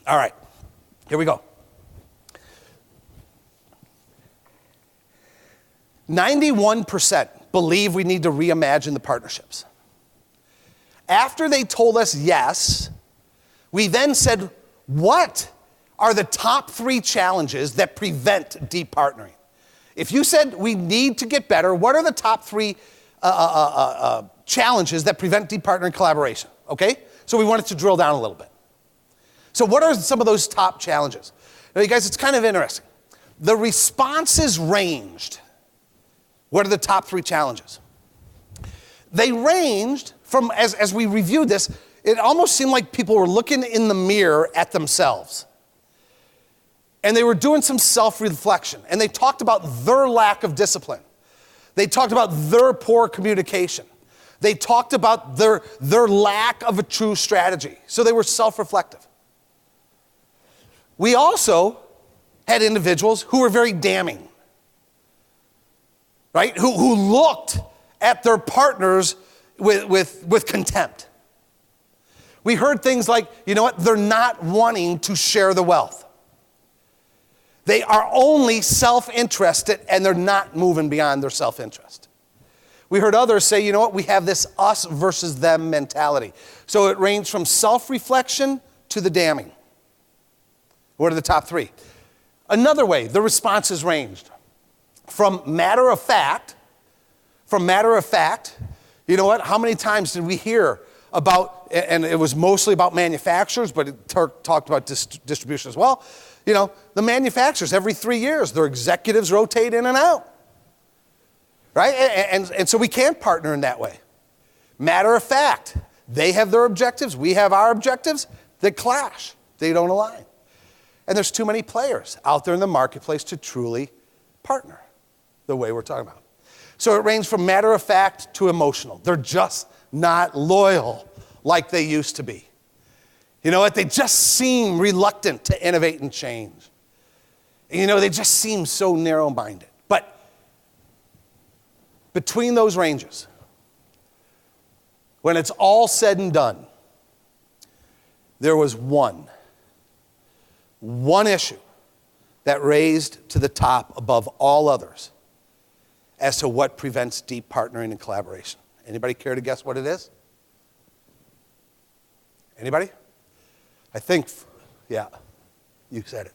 All right, here we go. 91% believe we need to reimagine the partnerships. After they told us yes, we then said, what are the top 3 challenges that prevent deep partnering? If you said we need to get better, what are the top 3 challenges that prevent deep partnering collaboration? Okay? So we wanted to drill down a little bit. So what are some of those top challenges? Now, you guys, it's kind of interesting. The responses ranged. What are the top 3 challenges? They ranged from, as we reviewed this, it almost seemed like people were looking in the mirror at themselves. And they were doing some self-reflection. And they talked about their lack of discipline. They talked about their poor communication. They talked about their lack of a true strategy. So they were self-reflective. We also had individuals who were very damning, right? Who looked at their partners with contempt. We heard things like, you know what, they're not wanting to share the wealth. They are only self-interested and they're not moving beyond their self-interest. We heard others say, you know what, we have this us versus them mentality. So it ranged from self-reflection to the damning. What are the top 3? Another way, the responses ranged from matter of fact, you know what, how many times did we hear about, and it was mostly about manufacturers, but it talked about distribution as well. You know, the manufacturers, every 3 years, their executives rotate in and out, right? And so we can't partner in that way. Matter of fact, they have their objectives, we have our objectives, they clash, they don't align. And there's too many players out there in the marketplace to truly partner the way we're talking about. So it ranged from matter of fact to emotional. They're just not loyal like they used to be. You know what? They just seem reluctant to innovate and change. And you know, they just seem so narrow-minded. But between those ranges, when it's all said and done, there was one issue that raised to the top above all others as to what prevents deep partnering and collaboration. Anybody care to guess what it is? Anybody? I think, yeah, you said it.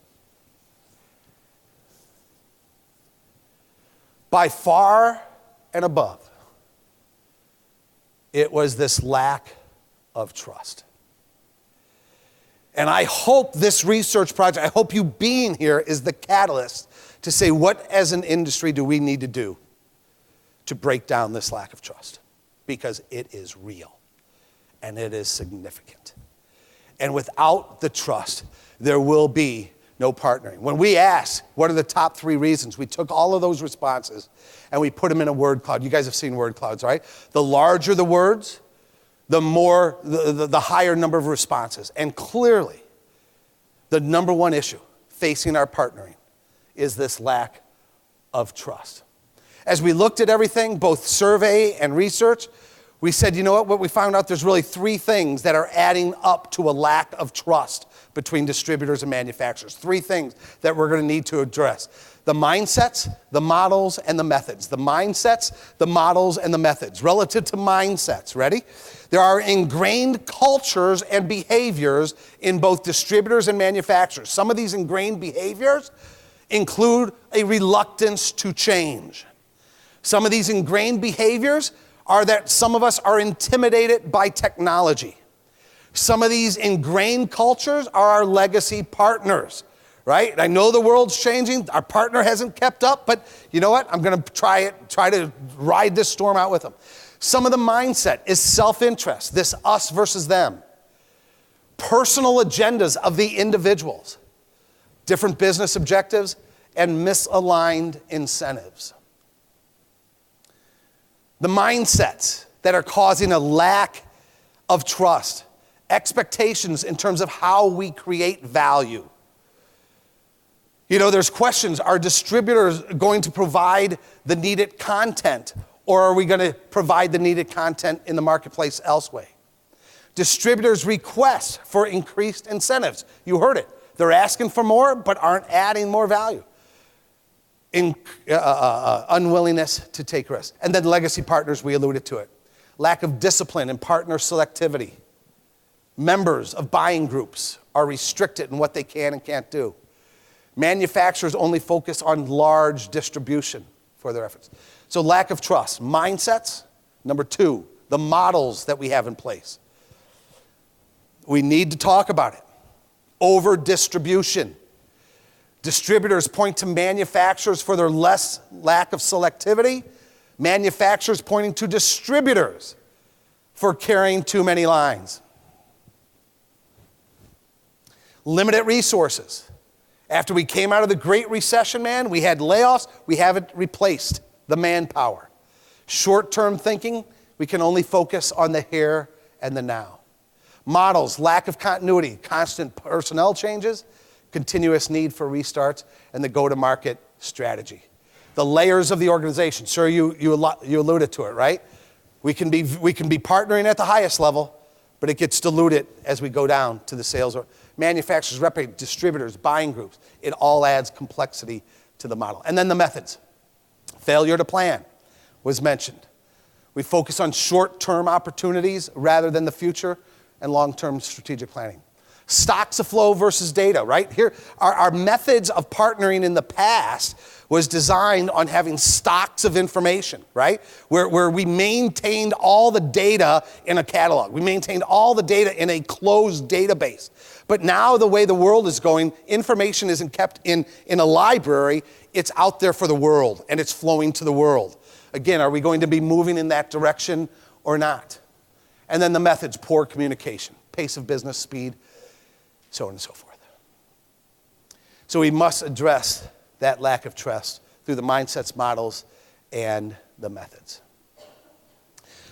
By far and above, it was this lack of trust. And I hope this research project, I hope you being here is the catalyst to say, what as an industry do we need to do to break down this lack of trust? Because it is real and it is significant. And without the trust, there will be no partnering. When we asked, what are the top 3 reasons, we took all of those responses and we put them in a word cloud. You guys have seen word clouds, right? The larger the words, the more, the higher number of responses. And clearly, the number one issue facing our partnering is this lack of trust. As we looked at everything, both survey and research, we said, you know what we found out, there's really 3 things that are adding up to a lack of trust between distributors and manufacturers. 3 things that we're going to need to address. The mindsets, the models, and the methods. The mindsets, the models, and the methods. Relative to mindsets, ready? There are ingrained cultures and behaviors in both distributors and manufacturers. Some of these ingrained behaviors include a reluctance to change. Some of these ingrained behaviors are that some of us are intimidated by technology. Some of these ingrained cultures are our legacy partners, right? I know the world's changing. Our partner hasn't kept up, but you know what? I'm going to try to ride this storm out with them. Some of the mindset is self-interest, this us versus them. Personal agendas of the individuals, different business objectives, and misaligned incentives. The mindsets that are causing a lack of trust, expectations in terms of how we create value. You know, there's questions, are distributors going to provide the needed content, or are we going to provide the needed content in the marketplace elsewhere? Distributors' request for increased incentives. You heard it. They're asking for more, but aren't adding more value. Unwillingness to take risks. And then legacy partners, we alluded to it. Lack of discipline and partner selectivity. Members of buying groups are restricted in what they can and can't do. Manufacturers only focus on large distribution for their efforts. So lack of trust. Mindsets. Number 2, the models that we have in place. We need to talk about it. Over distribution. Distributors point to manufacturers for their lack of selectivity. Manufacturers pointing to distributors for carrying too many lines. Limited resources. After we came out of the Great Recession, man, we had layoffs. We haven't replaced the manpower. Short-term thinking, we can only focus on the here and the now. Models, lack of continuity, constant personnel changes, continuous need for restarts, and the go-to-market strategy. The layers of the organization. Sir, you alluded to it, right? We can be partnering at the highest level, but it gets diluted as we go down to the sales. Manufacturers, representatives, distributors, buying groups. It all adds complexity to the model. And then the methods. Failure to plan was mentioned. We focus on short-term opportunities rather than the future, and long-term strategic planning. Stocks of flow versus data, right? Here, our methods of partnering in the past was designed on having stocks of information, right? Where we maintained all the data in a catalog. We maintained all the data in a closed database. But now the way the world is going, information isn't kept in a library, it's out there for the world, and it's flowing to the world. Again, are we going to be moving in that direction or not? And then the methods, poor communication, pace of business, speed, so on and so forth. So we must address that lack of trust through the mindsets, models, and the methods.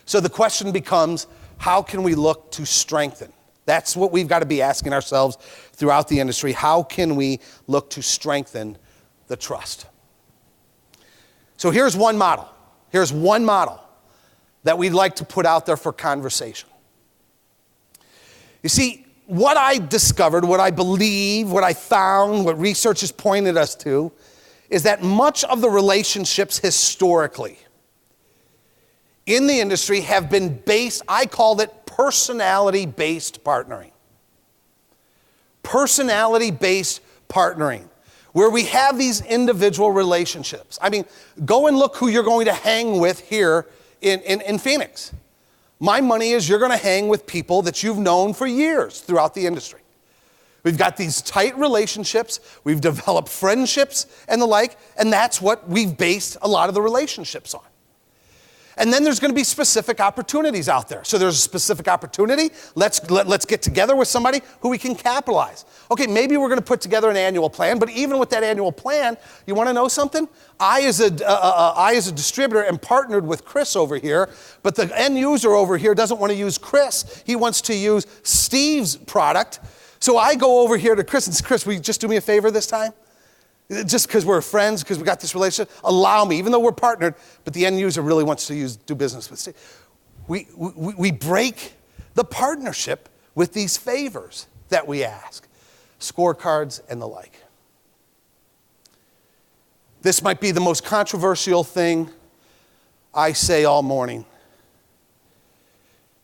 So the question becomes, how can we look to strengthen? That's what we've got to be asking ourselves throughout the industry. How can we look to strengthen the trust? So here's one model. Here's one model that we'd like to put out there for conversation. You see, what I discovered, what I believe, what I found, what research has pointed us to, is that much of the relationships historically in the industry have been based, I called it personality-based partnering. Personality-based partnering, where we have these individual relationships. I mean, go and look who you're going to hang with here in Phoenix. My money is you're going to hang with people that you've known for years throughout the industry. We've got these tight relationships, we've developed friendships and the like, and that's what we've based a lot of the relationships on. And then there's going to be specific opportunities out there. So there's a specific opportunity. Let's get together with somebody who we can capitalize. Okay, maybe we're going to put together an annual plan, but even with that annual plan, you want to know something? I as a distributor am partnered with Chris over here, but the end user over here doesn't want to use Chris. He wants to use Steve's product. So I go over here to Chris and say, Chris, will you just do me a favor this time? Just because we're friends, because we got this relationship, allow me, even though we're partnered, but the end user really wants to do business with Steve. We break the partnership with these favors that we ask, scorecards and the like. This might be the most controversial thing I say all morning.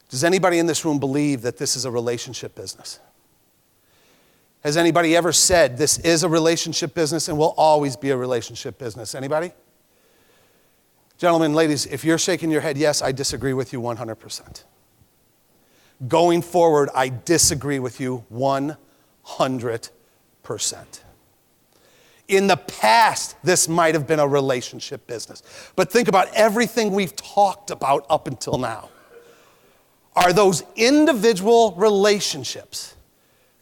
Does anybody in this room believe that this is a relationship business? Has anybody ever said this is a relationship business and will always be a relationship business? Anybody? Gentlemen, ladies, if you're shaking your head, yes, I disagree with you 100%. Going forward, I disagree with you 100%. In the past, this might have been a relationship business. But think about everything we've talked about up until now. Are those individual relationships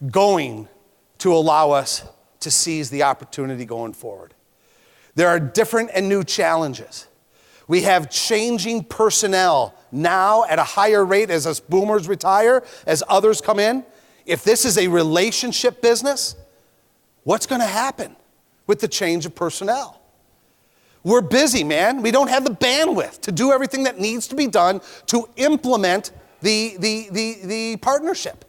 going to allow us to seize the opportunity going forward? There are different and new challenges. We have changing personnel now at a higher rate as us boomers retire, as others come in. If this is a relationship business, what's going to happen with the change of personnel? We're busy, man. We don't have the bandwidth to do everything that needs to be done to implement the partnership.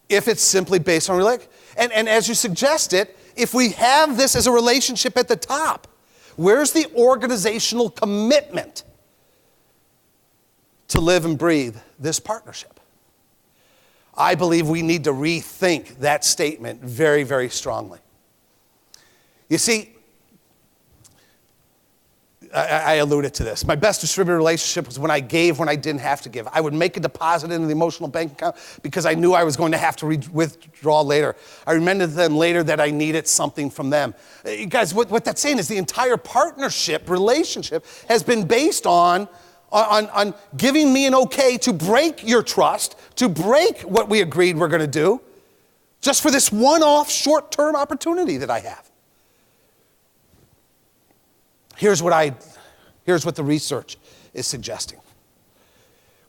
If it's simply based on relationship. And as you suggested, if we have this as a relationship at the top, where's the organizational commitment to live and breathe this partnership? I believe we need to rethink that statement very, very strongly. You see, I alluded to this. My best distributor relationship was when I gave when I didn't have to give. I would make a deposit into the emotional bank account because I knew I was going to have to withdraw later. I reminded them later that I needed something from them. You guys, what that's saying is the entire partnership relationship has been based on giving me an okay to break your trust, to break what we agreed we're going to do, just for this one-off short-term opportunity that I have. Here's what the research is suggesting.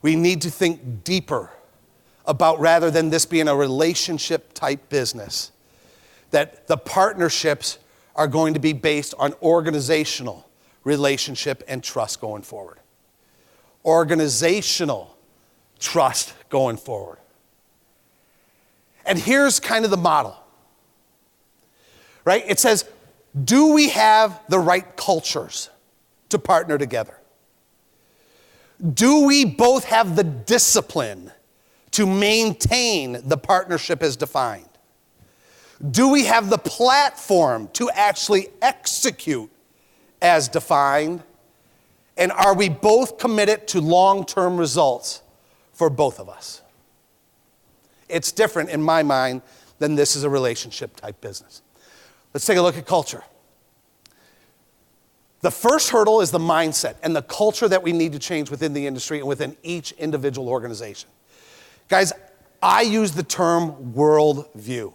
We need to think deeper about, rather than this being a relationship type business, that the partnerships are going to be based on organizational relationship and trust going forward. Organizational trust going forward. And here's kind of the model, right? It says, do we have the right cultures to partner together? Do we both have the discipline to maintain the partnership as defined? Do we have the platform to actually execute as defined? And are we both committed to long-term results for both of us? It's different in my mind than this is a relationship type business. Let's take a look at culture. The first hurdle is the mindset and the culture that we need to change within the industry and within each individual organization. Guys, I use the term worldview.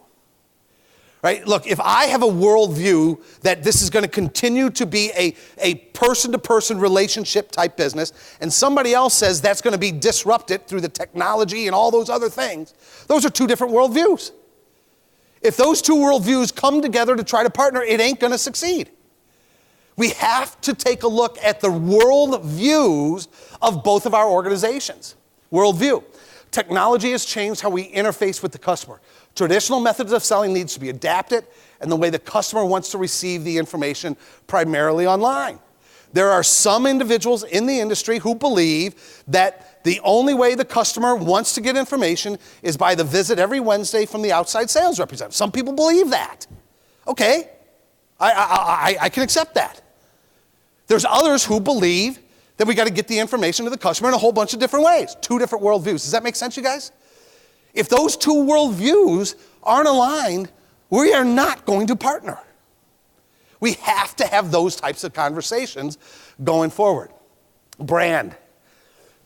Right? Look, if I have a worldview that this is going to continue to be a person-to-person relationship type business, and somebody else says that's going to be disrupted through the technology and all those other things, those are two different worldviews. If those two worldviews come together to try to partner, it ain't going to succeed. We have to take a look at the worldviews of both of our organizations. Worldview. Technology has changed how we interface with the customer. Traditional methods of selling needs to be adapted, and the way the customer wants to receive the information primarily online. There are some individuals in the industry who believe that the only way the customer wants to get information is by the visit every Wednesday from the outside sales representative. Some people believe that. Okay, I can accept that. There's others who believe that we got to get the information to the customer in a whole bunch of different ways. Two different worldviews. Does that make sense, you guys? If those two worldviews aren't aligned, we are not going to partner. We have to have those types of conversations going forward. Brand,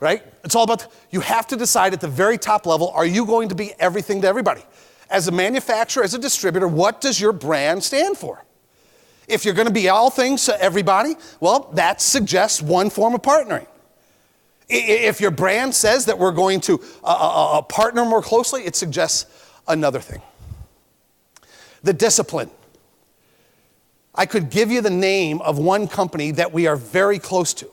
right? It's all about, you have to decide at the very top level, are you going to be everything to everybody? As a manufacturer, as a distributor, what does your brand stand for? If you're going to be all things to everybody, well, that suggests one form of partnering. If your brand says that we're going to partner more closely, it suggests another thing. The discipline. I could give you the name of one company that we are very close to.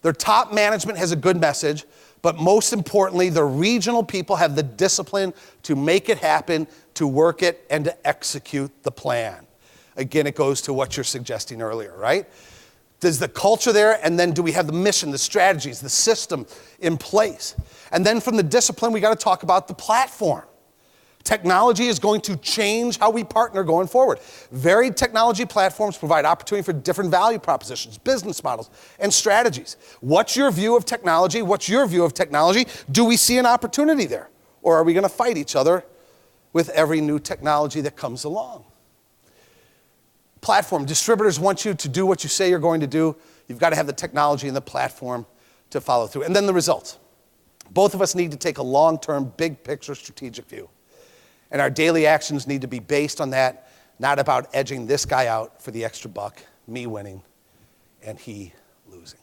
Their top management has a good message, but most importantly, the regional people have the discipline to make it happen, to work it, and to execute the plan. Again, it goes to what you're suggesting earlier, right? There's the culture there, and then do we have the mission, the strategies, the system in place? And then from the discipline, we got to talk about the platform. Technology is going to change how we partner going forward. Varied technology platforms provide opportunity for different value propositions, business models, and strategies. What's your view of technology? What's your view of technology? Do we see an opportunity there? Or are we going to fight each other with every new technology that comes along? Platform. Distributors want you to do what you say you're going to do. You've got to have the technology and the platform to follow through. And then the results. Both of us need to take a long-term, big picture strategic view. And our daily actions need to be based on that, not about edging this guy out for the extra buck, me winning, and he losing.